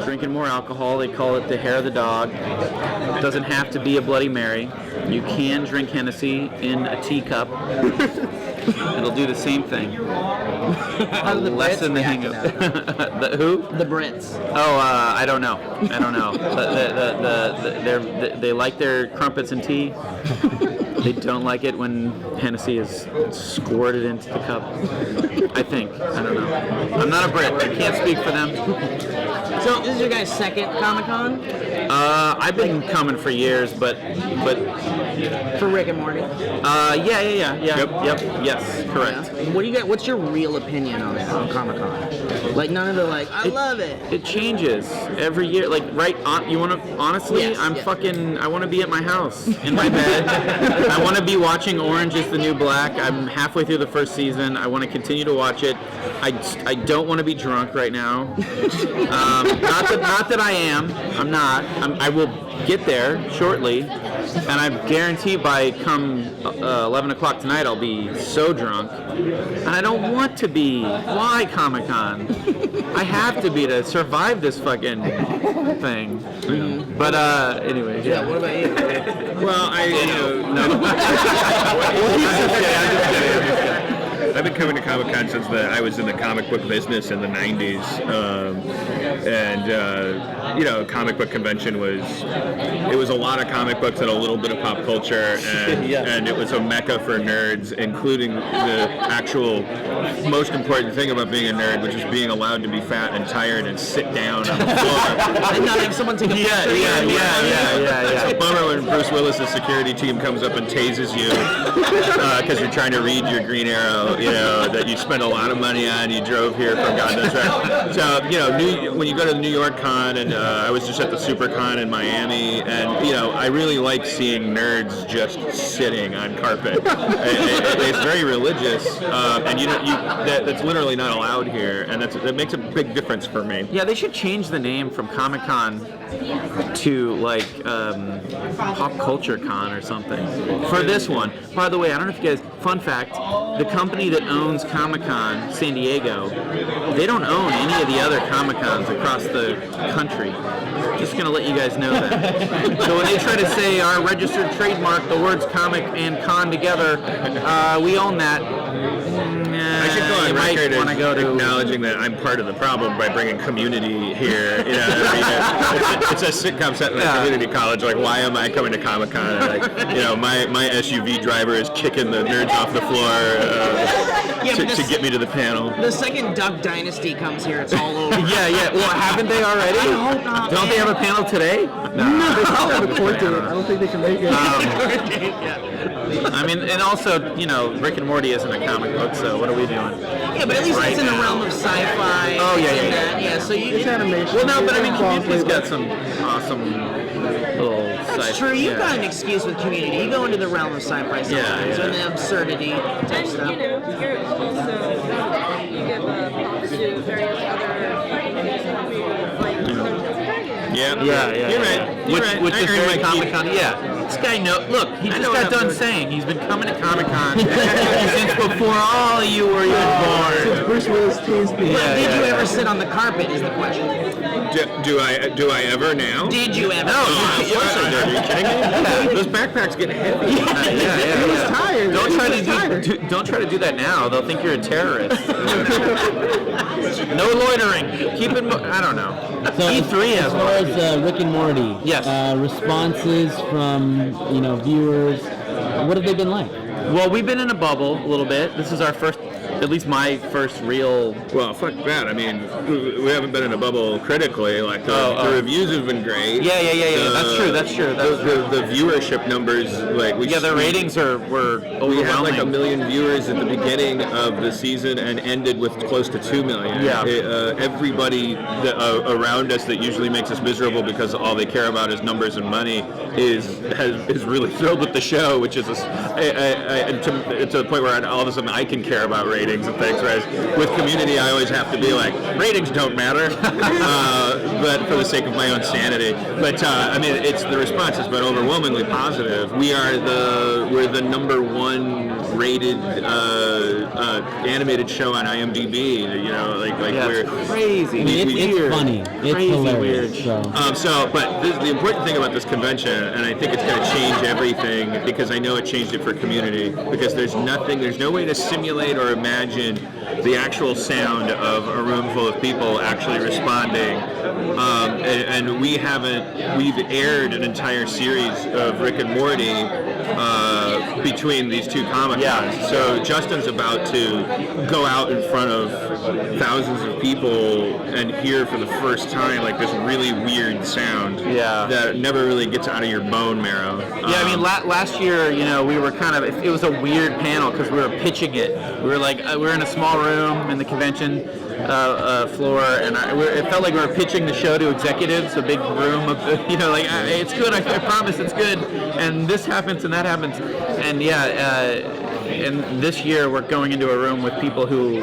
drinking more alcohol. They call it the hair of the dog. It doesn't have to be a Bloody Mary. You can drink Hennessy in a teacup. It'll do the same thing. How do the Lessen Brits the react to hangover. Who? The Brits. Oh, I don't know. They like their crumpets and tea. They don't like it when Hennessy is squirted into the cup. I think. I don't know. I'm not a Brit. I can't speak for them. So this is your guys' second Comic-Con? I've been coming for years, but For Rick and Morty? yeah. Yep. Yes, correct. Yeah. What do you got? What's your real opinion on it, on Comic-Con? Like none of the I love it. It changes every year. Like you want to honestly? Yes, I want to be at my house in my bed. I want to be watching Orange is the New Black. I'm halfway through the first season. I want to continue to watch it. I don't want to be drunk right now. Not that I am. I'm not. I will get there shortly, and I guarantee by come 11 o'clock tonight I'll be so drunk, and I don't want to be. Why Comic-Con? I have to be to survive this fucking thing. Mm-hmm. But anyway, yeah. What about you? Well, no. I've been coming to Comic-Con since I was in the comic book business in the 90s. Comic book convention was a lot of comic books and a little bit of pop culture, and it was a mecca for nerds, including the actual most important thing about being a nerd, which is being allowed to be fat and tired and sit down on the floor. And not have someone take a picture. Yeah. It's a bummer when Bruce Willis' security team comes up and tases you because you're trying to read your Green Arrow, that you spent a lot of money on. You drove here from God knows where. So, when you go to the New York Con, and I was just at the SuperCon in Miami, and I really like seeing nerds just sitting on carpet. It's very religious, and that's literally not allowed here, and that makes a big difference for me. Yeah, they should change the name from Comic-Con to Pop Culture Con or something for this one. By the way, I don't know if you guys, fun fact, the company that owns Comic-Con San Diego, they don't own any of the other Comic-Cons across the country. Just gonna let you guys know that. So when they try to say our registered trademark, the words comic and con together, we own that. I should go on record as acknowledging that I'm part of the problem by bringing Community here. It's a sitcom set in a community college. Like, why am I coming to Comic-Con? My SUV driver is kicking the nerds off the floor to get me to the panel. The second Duck Dynasty comes here, it's all over. Yeah. Well, haven't they already? I hope not. Don't they have a panel today? No, they probably have a court date. I don't think they can make it. I mean, and also, Rick and Morty isn't a comic book, so what are we doing? Yeah, but at least it's in the realm of sci-fi. Oh, yeah. Yeah, so It's animation. Well, no, but I mean, Community's got some awesome little That's true. You've got an excuse with Community. You go into the realm of sci-fi sometimes, and the absurdity type stuff. You're also, you give props to various other Yeah. You're right. Which is very Comic-Con. Yeah. This guy look, he just got done saying he's been coming to Comic-Con since before all of you were even born. Bruce Willis teased me. But did you ever sit on the carpet is the question. Do I ever now? Did you ever? No, Of course I did. Are you kidding me? Those backpacks get heavy. Yeah. He was tired. Don't try to do that now. They'll think you're a terrorist. No loitering. Keep it. I don't know. So E3 has as far as Rick and Morty, Yes. Responses from viewers, what have they been like? Well, we've been in a bubble a little bit. This is our first, at least my first real. Well, fuck that. I mean, we haven't been in a bubble critically. Like the reviews have been great. Yeah. That's true. The viewership numbers, the ratings were overwhelming. We had like 1 million viewers at the beginning of the season and ended with close to 2 million. Yeah. Everybody around us that usually makes us miserable because all they care about is numbers and money is really thrilled with the show, which is to the point where all of a sudden I can care about ratings and things. Whereas with Community, I always have to be like, ratings don't matter, but for the sake of my own sanity. But I mean, the response has been overwhelmingly positive. We're the number one rated animated show on IMDb. You know, like we're crazy. It's funny. It's Crazy hilarious. weird. But the important thing about this convention, and I think it's going to change everything because I know it changed it for Community, because there's no way to simulate or imagine the actual sound of a room full of people actually responding. And we've aired an entire series of Rick and Morty between these two Comic-Cons. Yeah. So Justin's about to go out in front of thousands of people and hear for the first time like this really weird sound that never really gets out of your bone marrow. Yeah, I mean, last year, you know, we were it was a weird panel because we were pitching it. We were like, we were in a small room in the convention floor, and it felt like we were pitching the show to executives, a big room of, you know, like, it's good, I promise it's good, and this happens and that happens, and and this year we're going into a room with people who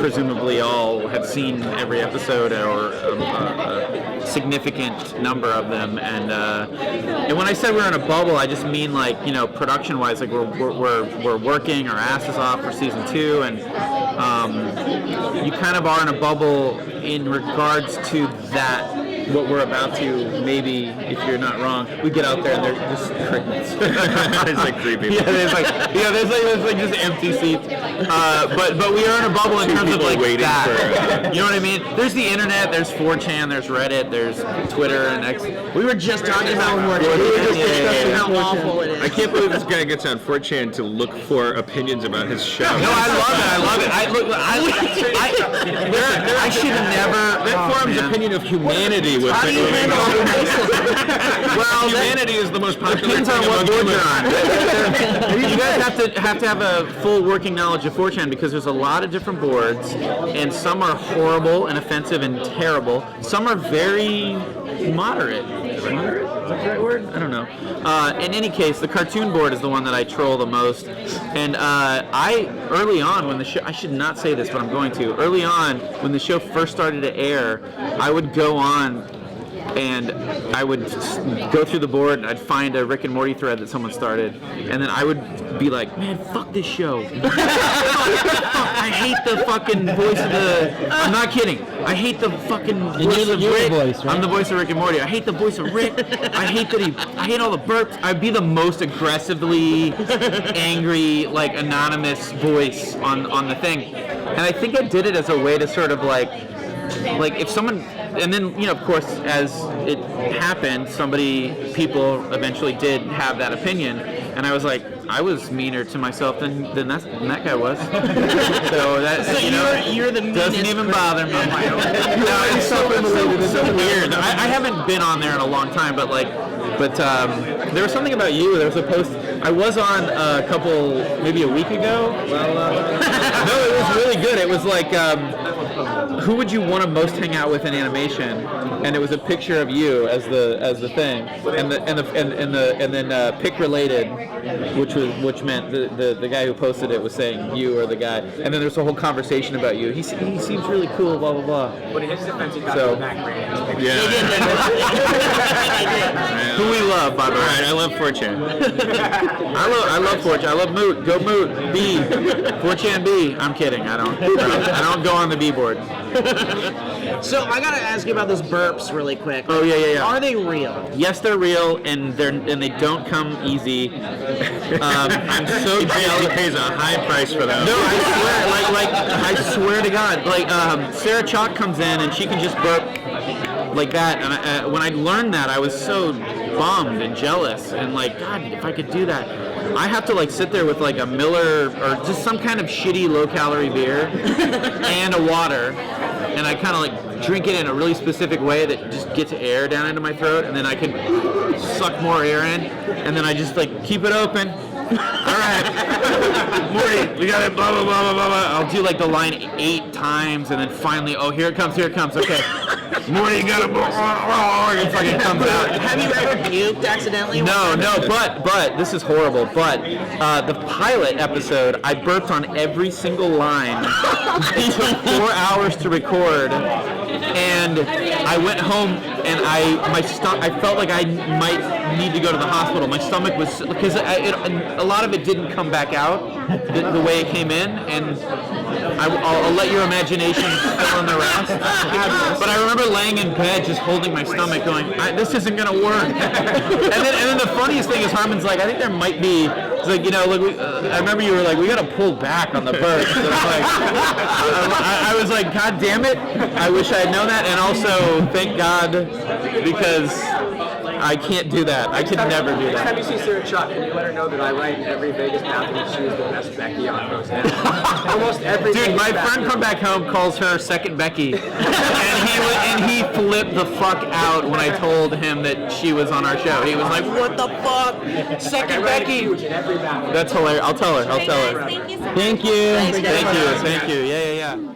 presumably all have seen every episode or a significant number of them, and when I said we're in a bubble, I just mean, like, you know, production-wise, like we're working our asses off for season 2, and you kind of are in a bubble in regards to that. What we're about to, maybe, if you're not wrong, we get out there and they're just crickets. There's like 3 people. There's like just empty seats. But we are in a bubble in terms of like waiting that. You know what I mean? There's the internet, there's 4chan, there's Reddit, there's Twitter and X. We were just talking about how awful it is. I can't believe this guy gets on 4chan to look for opinions about his show. No, I love it. I should have never. That forum's opinion of humanity was well, humanity is the most popular Depends thing on what among board humans. you're on. You guys have to have a full working knowledge of 4chan because there's a lot of different boards, and some are horrible and offensive and terrible. Some are very moderate. Moderate? Is that the right word? I don't know. In any case, the cartoon board is the one that I troll the most. And early on when the show, I should not say this, but I'm going to. Early on, when the show first started to air, I would go on and I would go through the board and I'd find a Rick and Morty thread that someone started, and then I would be like, man, fuck this show. I hate the fucking voice of the... I'm not kidding. I hate the fucking voice of Rick. Voice, right? I'm the voice of Rick and Morty. I hate the voice of Rick. I hate all the burps. I'd be the most aggressively angry, like, anonymous voice on the thing. And I think I did it as a way to sort of like if someone, and then, you know, of course, as it happened, people eventually did have that opinion, and I was like, I was meaner to myself than that guy was. So that, So you know, you're the meanest doesn't even bother me. No, it's so weird. I haven't been on there in a long time, but there was something about you. There was a post. I was on a couple, maybe a week ago. No, it was really good. It was like, who would you want to most hang out with in animation? And it was a picture of you as the thing, and then pick related, which meant the guy who posted it was saying you or the guy, and then there's a whole conversation about you. He seems really cool, blah blah blah. But in his defense, he got So- the Mac brand. Who we love, by the way. All right, I love 4chan. I love 4chan. I love Moot. Go Moot. B. 4chan B. I'm kidding. I don't go on the B board. So I gotta ask you about those burps really quick. Oh yeah. Are they real? Yes, they're real, and they don't come easy. I'm so He jealous. pays a high price for them. No, I swear to God, Sarah Chalk comes in and she can just burp like that, and when I learned that, I was so bummed and jealous, and like, God, if I could do that. I have to sit there with a Miller or just some kind of shitty low-calorie beer and a water, and I kind of drink it in a really specific way that just gets air down into my throat, and then I can suck more air in, and then I just keep it open. All right, Morty, we got it. Blah blah blah blah blah blah. I'll do the line 8 times, and then finally, oh, here it comes. Okay, Morty, you got it. It fucking comes out. Have you ever puked accidentally? No, but this is horrible. But the pilot episode, I burped on every single line. It took 4 hours to record, and I went home and I felt like I might need to go to the hospital. My stomach was, because a lot of it didn't come back out the way it came in, and I'll let your imagination fill in the rest. But I remember laying in bed just holding my stomach going, this isn't going to work. and then the funniest thing is Harmon's like, I think there might be, it's like, I remember you were like, we got to pull back on the birth. So I was like, God damn it, I wish I had known that, and also thank God, because I can't do that. I could never do Next time that. you see Sarah Chuck, can you let her know that I write in every Vegas bathroom that she was the best Becky on Roseanne? Almost every Dude, Vegas my bathroom. friend from back home calls her Second Becky, and he flipped the fuck out when I told him that she was on our show. He was like, "What the fuck, I Second write it Becky?" huge in every bathroom. That's hilarious. I'll tell her. Hey guys, thank you so much. Thank you. Thank you. Yeah, yeah, yeah.